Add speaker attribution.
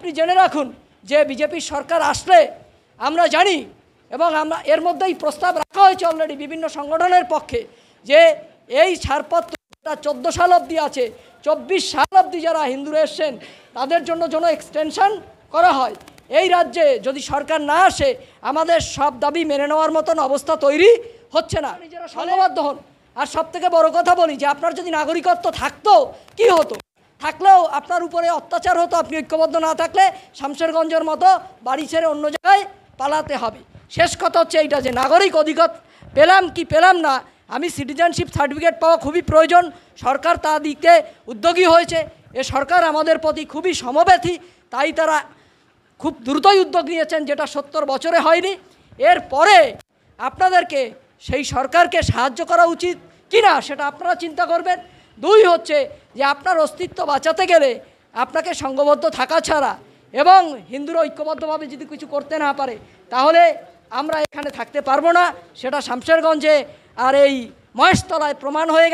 Speaker 1: আপনি জেনে রাখুন যে বিজেপি সরকার আসলে আমরা জানি এবং আমরা এর মধ্যেই প্রস্তাব রাখা হয়েছে অলরেডি বিভিন্ন সংগঠনের পক্ষে যে এই ছাড়পত্র 14 সাল অবধি আছে, 24 সাল অবধি যারা হিন্দুরা এসছেন তাদের জন্য যেন এক্সটেনশন করা হয়। এই রাজ্যে যদি সরকার না আসে আমাদের সব দাবি মেনে নেওয়ার মতন অবস্থা তৈরি হচ্ছে না। নিজেরা সংঘবদ্ধ হন। আর সবথেকে বড় কথা বলি যে আপনার যদি নাগরিকত্ব থাকতো কি হতো, থাকলেও আপনার উপরে অত্যাচার হতো। আপনি ঐক্যবদ্ধ না থাকলে শামশেরগঞ্জের মতো বাড়ি ছেড়ে অন্য জায়গায় পালাতে হবে। শেষ কথা হচ্ছে এইটা যে নাগরিক অধিকার পেলাম কি পেলাম না, আমি সিটিজেনশিপ সার্টিফিকেট পাওয়া খুবই প্রয়োজন। সরকার তা দিতে উদ্যোগী হয়েছে। এ সরকার আমাদের প্রতি খুবই সমব্যথী, তাই তারা খুব দ্রুতই উদ্যোগ নিয়েছেন, যেটা 70 বছরে হয়নি। এরপরে আপনাদেরকে সেই সরকারকে সাহায্য করা উচিত কি না সেটা আপনারা চিন্তা করবেন। 2 হচ্ছে যে আপনার অস্তিত্ব বাঁচাতে গেলে আপনাকে সংঘবদ্ধ থাকা ছাড়া এবং হিন্দুরা ঐক্যবদ্ধভাবে যদি কিছু করতে না পারে তাহলে আমরা এখানে থাকতে পারবো না। সেটা শামশেরগঞ্জে আর এই মহেশতলায় প্রমাণ হয়ে গেছে।